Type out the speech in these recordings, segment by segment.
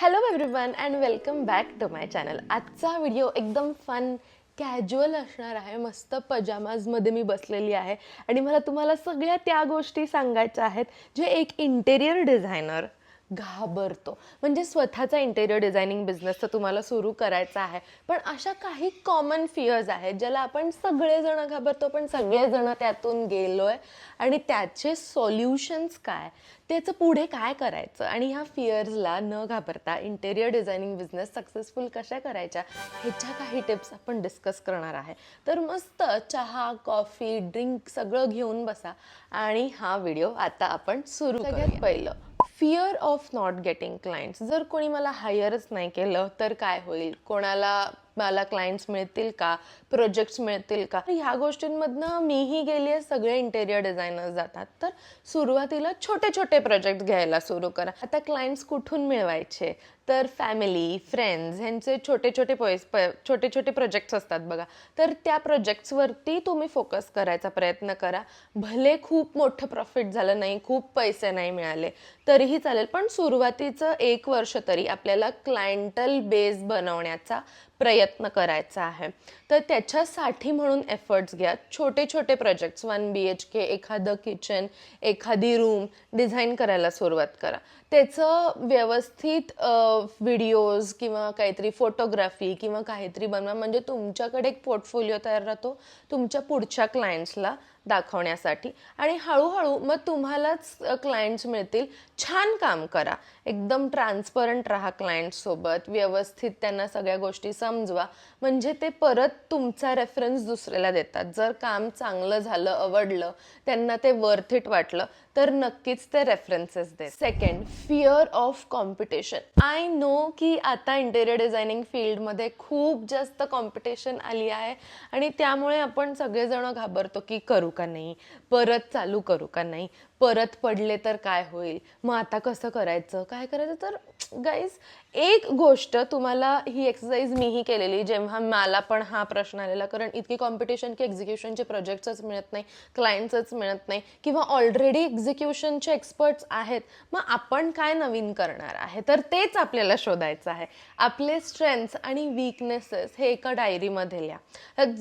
Hello everyone and welcome back to my channel. आजचा video एकदम fun casual असणार आहे. मस्त पजामाजमध्ये मी बसलेली आहे आणि मला तुम्हाला सगळ्या त्या गोष्टी सांगायच्या आहेत जे एक इंटेरियर डिझायनर घाबरतो. म्हणजे स्वतःचा इंटेरियर डिझायनिंग बिझनेस तर तुम्हाला सुरू करायचा आहे, पण अशा काही कॉमन फिअर्स आहेत ज्याला आपण सगळेजण घाबरतो, पण सगळेजण त्यातून गेलोय आणि त्याचे सॉल्युशन्स काय, त्याचं पुढे काय करायचं आणि ह्या फिअर्सला न घाबरता इंटेरियर डिझायनिंग बिझनेस सक्सेसफुल कशा करायच्या ह्याच्या काही टिप्स आपण डिस्कस करणार आहे. तर मस्त चहा कॉफी ड्रिंक सगळं घेऊन बसा आणि हा व्हिडिओ आता आपण सुरू करूया. सगळ्यात पहिलं, fear of not getting clients. जर कोणी मला हायरच नाही केलं तर काय होईल, कोणाला मला क्लायंट्स मिळतील का, प्रोजेक्ट्स मिळतील का, ह्या गोष्टींमधनं मीही गेली आहे. सगळे इंटेरियर डिझायनर्स जातात. तर सुरुवातीला छोटे छोटे प्रोजेक्ट घ्यायला सुरू करा. आता क्लायंट्स कुठून मिळवायचे, तर फॅमिली फ्रेंड्स ह्यांचे छोटे छोटे प्रोजेक्ट्स असतात बघा. तर त्या प्रोजेक्ट्सवरती तुम्ही फोकस करायचा प्रयत्न करा. भले खूप मोठं प्रॉफिट झालं नाही, खूप पैसे नाही मिळाले तरीही चालेल, पण सुरुवातीचं 1 वर्ष तरी आपल्याला क्लायंटल बेस बनवण्याचा प्रयत्न करायचा आहे. तर त्याच्यासाठी म्हणून एफर्ट्स घ्या. छोटे छोटे प्रोजेक्ट्स 1 BHK, एखादं किचन, एखादी रूम डिझाईन करायला सुरुवात करा. त्याचं व्यवस्थित व्हिडिओज किंवा काहीतरी फोटोग्राफी किंवा काहीतरी बनवा, म्हणजे तुमच्याकडे एक पोर्टफोलिओ तयार राहतो तुमच्या पुढच्या क्लायंट्सला दाखवण्यासाठी. आणि हळूहळू मग तुम्हालाच क्लायंट्स मिळतील. छान काम करा, एकदम ट्रान्सपरंट राहा क्लायंट्ससोबत, व्यवस्थित त्यांना सगळ्या गोष्टी समजवा, म्हणजे ते परत तुमचा रेफरन्स दुसऱ्याला देतात. जर काम चांगलं झालं, आवडलं, त्यांना ते वर्थ इट वाटलं तर नक्कीच ते रेफरन्सेस देत. Second, fear of competition. I know की आता इंटेरियर डिझायनिंग फील्डमध्ये खूप जास्त कॉम्पिटिशन आली आहे आणि त्यामुळे आपण सगळेजण घाबरतो की करू का नाही, परत चालू करू का नाही, परत पडले तर काय होईल, मग आता कसं करायचं, काय करायचं. तर गाईज, एक गोष्ट तुम्हाला, ही एक्सरसाइज मीही केलेली जेव्हा मला पण हा प्रश्न आलेला, कारण इतकी कॉम्पिटिशन की एक्झिक्युशनचे प्रोजेक्ट्सच मिळत नाही, क्लायंट्सच मिळत नाही, किंवा ऑलरेडी एक्झिक्युशनचे एक्सपर्ट्स आहेत, मग आपण काय नवीन करणार आहे. तर तेच आपल्याला शोधायचं आहे. आपले स्ट्रेंथ्स आणि वीकनेसेस हे एका डायरीमध्ये लिहा.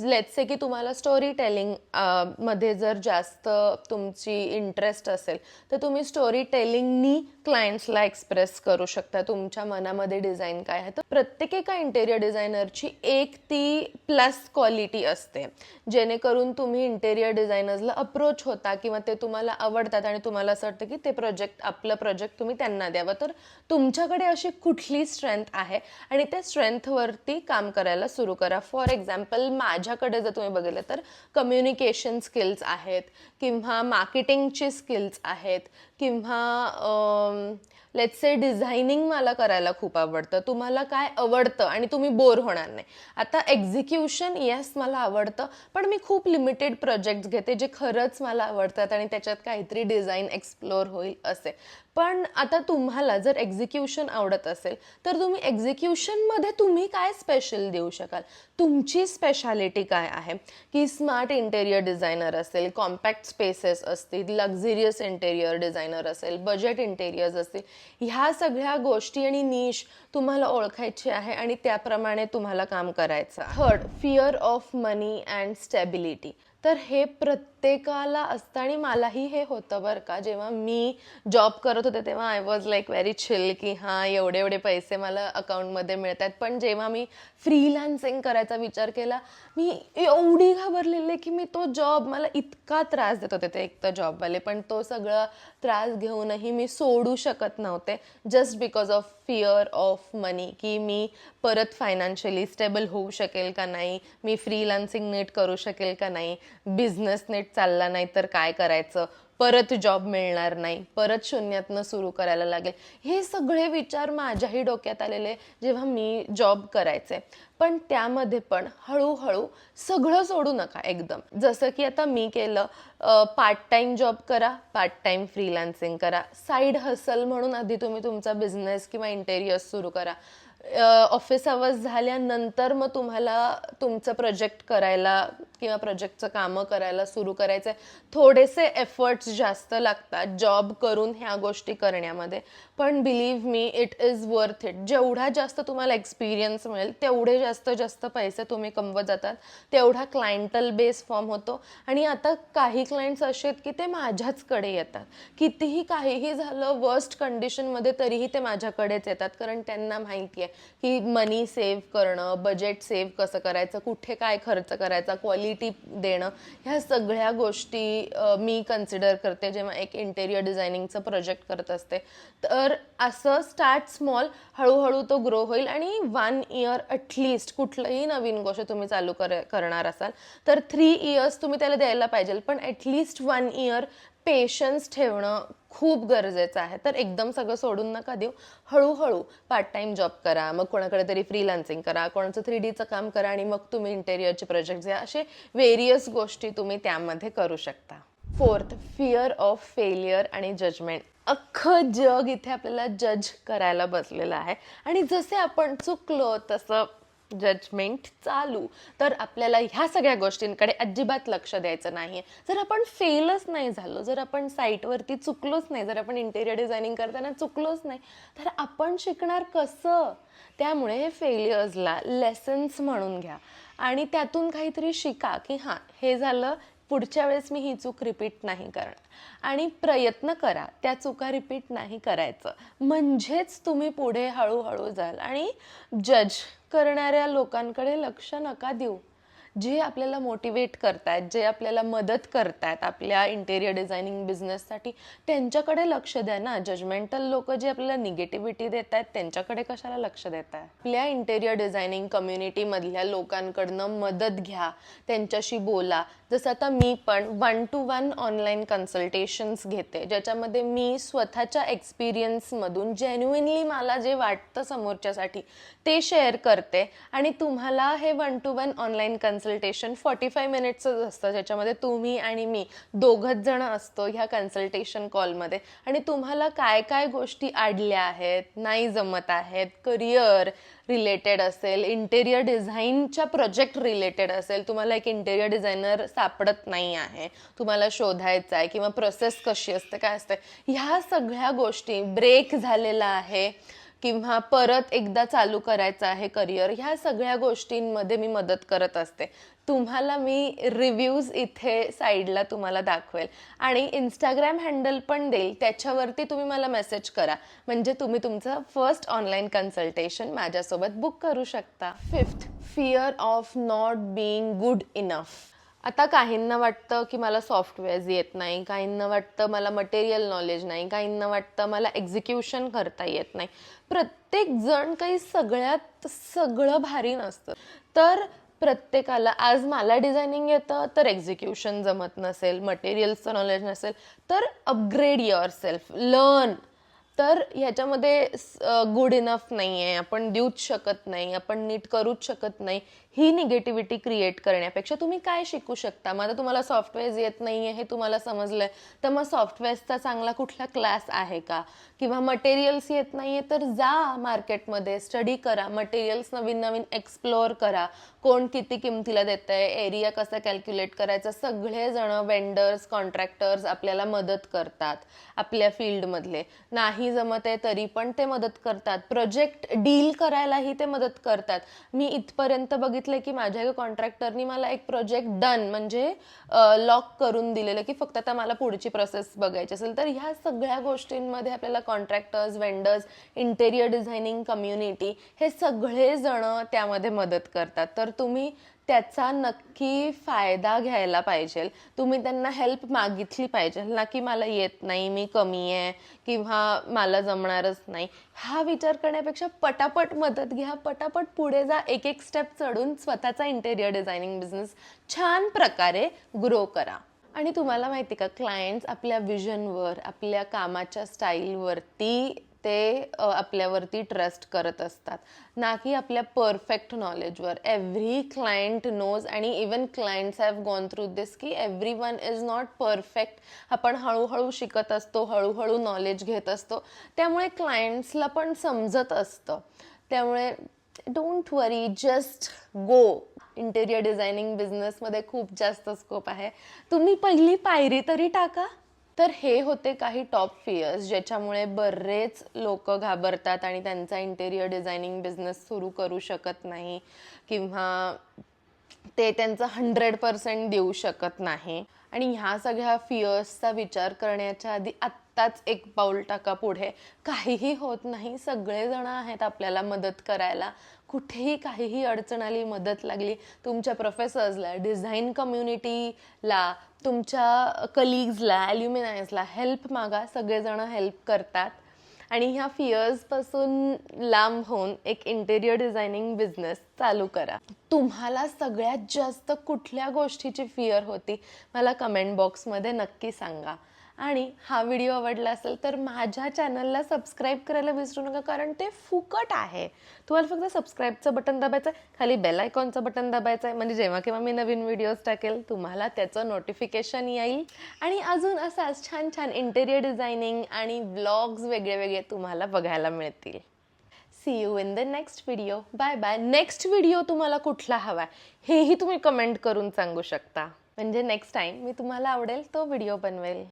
लेट्स से की तुम्हाला स्टोरी टेलिंग मध्ये जर जास्त तुमची इंटरेस्ट असेल तर तुम्ही स्टोरी टेलिंगनी क्लायंट्सला एक्सप्रेस करू शकता तुमच्या मनामध्ये डिझाईन काय आहे. तर प्रत्येक एका इंटेरियर डिझायनरची एक ती प्लस क्वालिटी असते, जेणेकरून तुम्ही इंटेरियर डिझायनर्सला अप्रोच होता किंवा ते तुम्हाला आवडतात आणि तुम्हाला असं वाटतं की ते प्रोजेक्ट, आपलं प्रोजेक्ट तुम्ही त्यांना द्यावं. तर तुमच्याकडे अशी कुठली स्ट्रेंथ आहे आणि त्या स्ट्रेंथवरती काम करायला सुरू करा. फॉर एक्झाम्पल, माझ्याकडे जर तुम्ही बघितलं तर कम्युनिकेशन स्किल्स आहेत, किंवा मार्केटिंगची स्किल्स आहेत, किंवा लेट्स से डिझायनिंग मला करायला खूप आवडतं. तुम्हाला काय आवडतं आणि तुम्ही बोर होणार नाही. आता एक्झिक्युशन, येस मला आवडतं, पण मी खूप लिमिटेड प्रोजेक्ट्स घेते जे खरंच मला आवडतात आणि त्याच्यात काहीतरी डिझाईन एक्सप्लोर होईल असे. पण आता तुम्हाला जर एक्झिक्युशन आवडत असेल तर तुम्ही एक्झिक्युशनमध्ये तुम्ही काय स्पेशल देऊ शकाल, तुमची स्पेशालिटी काय आहे. की स्मार्ट इंटेरियर डिझायनर असेल, कॉम्पॅक्ट स्पेसेस असतील, लक्झरियस इंटेरियर डिझायनर असेल, बजेट इंटेरियर्स असतील, ह्या सगळ्या गोष्टी आणि निश तुम्हाला ओळखायची आहे आणि त्याप्रमाणे तुम्हाला काम करायचं. Third, fear of money and stability. तर हे प्रत्येकाला असतं आणि मलाही हे होतं बरं का. जेव्हा मी जॉब करत होते तेव्हा I was like very chill की हां, एवढे एवढे पैसे मला अकाउंटमध्ये मिळत आहेत. पण जेव्हा मी फ्रीलान्सिंग करायचा विचार केला, मी एवढी घाबरलेले की मी तो जॉब, मला इतका त्रास देत होते ते एक तर जॉबवाले, पण तो सगळा त्रास घेऊनही मी सोडू शकत नव्हते just because of fear of money. की मी परत फायनान्शियली स्टेबल होऊ शकेल का नाही, मी फ्रीलान्सिंग नीट करू शकेल का नाही, बिझनेस नीट चालला नाही तर काय करायचं, परत जॉब मिळणार नाही, परत शून्यातनं सुरू करायला लागेल. हे सगळे विचार माझ्याही डोक्यात आलेले जेव्हा मी जॉब करायचे. पण त्यामध्ये पण हळूहळू सगळं सोडू नका एकदम. जसं की आता मी केलं, पार्ट टाइम जॉब करा, पार्ट टाइम फ्रीलान्सिंग करा, साईड हसल म्हणून आधी तुम्ही तुमचा बिझनेस किंवा इंटेरियर्स सुरू करा. ऑफिस आवर्स झाल्यानंतर मग तुम्हाला तुमचं प्रोजेक्ट करायला किंवा प्रोजेक्टचं कामं करायला सुरू करायचं आहे. थोडेसे एफर्ट्स आवर्स जास्त लागतात जॉब करून ह्या गोष्टी करण्यामध्ये, पण believe me it is worth it. जेवढा जास्त तुम्हाला एक्सपिरियन्स मिळेल तेवढे जास्त जास्त पैसे तुम्ही कमवत जातात, तेवढा क्लायंटल बेस फॉर्म होतो. आणि आता काही क्लायंट्स असे आहेत की ते माझ्याचकडे येतात, कितीही काहीही झालं वर्स्ट कंडिशनमध्ये तरीही ते माझ्याकडेच येतात, कारण त्यांना माहिती आहे की मनी सेव्ह करणं, बजेट सेव्ह कसं करायचं, कुठे काय खर्च करायचा, क्वालिटी देणं, ह्या सगळ्या गोष्टी मी कन्सिडर करते जेव्हा एक इंटेरियर डिझायनिंगचं प्रोजेक्ट करत असते. तर असं स्टार्ट स्मॉल, हळूहळू तो ग्रो होईल आणि 1 इयर ॲटलिस्ट कुठलंही नवीन गोष्ट तुम्ही चालू करणार असाल तर 3 इयर्स तुम्ही त्याला द्यायला पाहिजे, पण ॲटलिस्ट 1 इयर पेशन्स ठेवणं खूप गरजेचं आहे. तर एकदम सगळं सोडून नका देऊ, हळूहळू पार्ट टाइम जॉब करा, मग कोणाकडे तरी फ्रीलान्सिंग करा, कोणाचं 3Dचं काम करा आणि मग तुम्ही इंटेरियरचे प्रोजेक्ट घ्या. असे व्हेरियस गोष्टी तुम्ही त्यामध्ये करू शकता. 4th, फिअर ऑफ फेलियर आणि जजमेंट. अख्खं जग इथे आपल्याला जज करायला बसलेलं आहे आणि जसे आपण चुकलो तसं जजमेंट चालू. तर आपल्याला ह्या सगळ्या गोष्टींकडे अजिबात लक्ष द्यायचं नाही. जर आपण फेलच नाही झालो, जर आपण साईटवरती चुकलोच नाही, जर आपण इंटेरियर डिझायनिंग करताना चुकलोच नाही, तर आपण शिकणार कसं? त्यामुळे हे फेलियर्सला लेसन्स म्हणून घ्या आणि त्यातून काहीतरी शिका की हां, हे झालं, पुढच्या वेळेस मी ही चूक रिपीट नाही करणार आणि प्रयत्न करा त्या चुका रिपीट नाही करायचं, म्हणजेच तुम्ही पुढे हळूहळू जाल. आणि जज करणाऱ्या लोकांकडे लक्ष नका देऊ. जे आपल्याला मोटिवेट करतायत, जे आपल्याला मदत करतायत आपल्या इंटेरियर डिझायनिंग बिझनेससाठी, त्यांच्याकडे लक्ष द्या ना. जजमेंटल लोक जे आपल्याला निगेटिव्हिटी देत आहेत त्यांच्याकडे कशाला लक्ष देत आहे? आपल्या इंटेरियर डिझायनिंग कम्युनिटीमधल्या लोकांकडनं मदत घ्या, त्यांच्याशी बोला. जसं आता मी पण 1 to 1 ऑनलाईन कन्सल्टेशन्स घेते, ज्याच्यामध्ये मी स्वतःच्या एक्सपिरियन्समधून जेन्युइनली मला जे वाटतं समोरच्यासाठी ते शेअर करते. आणि तुम्हाला हे 1 to 1 ऑनलाईन कन्सल्टेशन 45 मिनिट्सच असतं, ज्याच्यामध्ये तुम्ही आणि मी दोघंच जण असतो ह्या कन्सल्टेशन कॉलमध्ये. आणि तुम्हाला काय काय गोष्टी अडल्या आहेत, नाही जमत आहेत, करिअर रिलेटेड असेल, इंटेरियर डिझाईनच्या प्रोजेक्ट रिलेटेड असेल, तुम्हाला एक इंटेरियर डिझायनर सापडत नाही आहे, तुम्हाला शोधायचा आहे, किंवा प्रोसेस कशी असते, काय असते, ह्या सगळ्या गोष्टी, ब्रेक झालेला आहे किंवा परत एकदा चालू करायचं आहे करिअर, ह्या सगळ्या गोष्टींमध्ये मी मदत करत असते. तुम्हाला मी रिव्ह्यूज इथे साईडला तुम्हाला दाखवेल आणि इंस्टाग्राम हँडल पण देईल, त्याच्यावरती तुम्ही मला मेसेज करा, म्हणजे तुम्ही तुमचं फर्स्ट ऑनलाईन कन्सल्टेशन माझ्यासोबत बुक करू शकता. 5th, fear of not being good enough. आता काहींना वाटतं की मला सॉफ्टवेअर्स येत नाही, काहींना वाटतं मला मटेरियल नॉलेज नाही, काहींना वाटतं मला एक्झिक्युशन करता येत नाही. प्रत्येक जण काही सगळ्यात सगळं भारी नसतं. तर प्रत्येकाला, आज मला डिझायनिंग येतं तर एक्झिक्युशन जमत नसेल, मटेरियल्सचं नॉलेज नसेल, तर अपग्रेड युअर सेल्फ, लर्न. तर ह्याच्यामध्ये गुड इनफ नाही आहे, आपण देऊच शकत नाही, आपण नीट करूच शकत नाही, ही निगेटिव्हिटी क्रिएट करण्यापेक्षा तुम्ही काय शिकू शकता. मग आता तुम्हाला सॉफ्टवेअर्स येत नाही आहे हे तुम्हाला समजलं आहे, तर मग सॉफ्टवेअर्सचा चांगला कुठला क्लास आहे का? किंवा मटेरियल्स येत नाही आहे तर जा मार्केटमध्ये, स्टडी करा, मटेरियल्स नवीन नवीन एक्सप्लोअर करा, कोण किती किमतीला देत आहे, एरिया कसा कॅल्क्युलेट करायचा, सगळेजण वेंडर्स, कॉन्ट्रॅक्टर्स आपल्याला मदत करतात आपल्या फील्डमधले. नाही जमत आहे तरी पण ते मदत करतात, प्रोजेक्ट डील करायलाही ते मदत करतात. मी इथपर्यंत बघितलं की माझ्या एका कॉन्ट्रॅक्टरनी मला एक प्रोजेक्ट डन, म्हणजे लॉक करून दिलेलं, की फक्त आता मला पुढची प्रोसेस बघायची असेल. तर ह्या सगळ्या गोष्टींमध्ये आपल्याला contractors, vendors, interior designing community, हे सगळेजण त्यामध्ये मदत करतात. तर तुम्ही त्याचा नक्की फायदा घ्यायला पाहिजे. तुम्ही त्यांना हेल्प मागितली पाहिजे ना, की मला येत नाही, मी कमी आहे किंवा मला जमणारच नाही. हा विचार करण्यापेक्षा पटापट मदत घ्या, पटापट पुढे जा, एक एक स्टेप चढून स्वतःचा इंटेरियर डिझायनिंग बिझनेस छान प्रकारे ग्रो करा. आणि तुम्हाला माहिती का, क्लायंट्स आपल्या विजनवर, आपल्या कामाच्या स्टाईलवरती ते आपल्यावरती ट्रस्ट करत असतात, ना की आपल्या परफेक्ट नॉलेजवर. एव्हरी क्लायंट नोज, आणि even clients have gone through this, की everyone is not perfect. आपण हळूहळू शिकत असतो, हळूहळू नॉलेज घेत असतो, त्यामुळे क्लायंट्सला पण समजत असतं. त्यामुळे don't worry, just go. Interior designing बिझनेसमध्ये खूप जास्त स्कोप आहे. तुम्ही पहिली पायरी तरी टाका. तर हे होते काही टॉप फिअर्स ज्याच्यामुळे बरेच लोक घाबरतात आणि त्यांचा इंटेरियर डिझायनिंग बिझनेस सुरू करू शकत नाही किंवा ते त्यांचं 100% देऊ शकत नाही. आणि ह्या सगळ्या फिअर्सचा विचार करण्याच्या आधी आत्ताच एक पाऊल टाका पुढे. काहीही होत नाही, सगळेजण आहेत आपल्याला मदत करायला. कुठेही काहीही अडचण आली, मदत लागली, तुमच्या प्रोफेसर्सला, डिझाईन कम्युनिटीला, तुमच्या कलिग्सला, ॲल्युमिनायजला हेल्प मागा. सगळेजण हेल्प करतात. आणि ह्या फिअर्सपासून लांब होऊन एक इंटेरियर डिझायनिंग बिझनेस चालू करा. तुम्हाला सगळ्यात जास्त कुठल्या गोष्टीची फिअर होती मला कमेंट बॉक्समध्ये नक्की सांगा. आणि हा व्हिडिओ आवडला असेल तर माझ्या चॅनलला सबस्क्राईब करायला विसरू नका, कारण ते फुकट आहे. तुम्हाला फक्त सबस्क्राईबचं बटन दाबायचं आहे, खाली बेल आयकॉनचं बटन दाबायचं आहे, म्हणजे जेव्हा केव्हा मी नवीन व्हिडिओज टाकेल तुम्हाला त्याचं नोटिफिकेशन येईल. आणि अजून असाच छान छान इंटेरियर डिझायनिंग आणि व्लॉग्स वेगळे वेगळे तुम्हाला बघायला मिळतील. See you in the next video. Bye bye. Next video तुम्हाला कुठला हवा आहे हेही तुम्ही कमेंट करून सांगू शकता, म्हणजे नेक्स्ट टाइम मी तुम्हाला आवडेल तो व्हिडिओ बनवेल.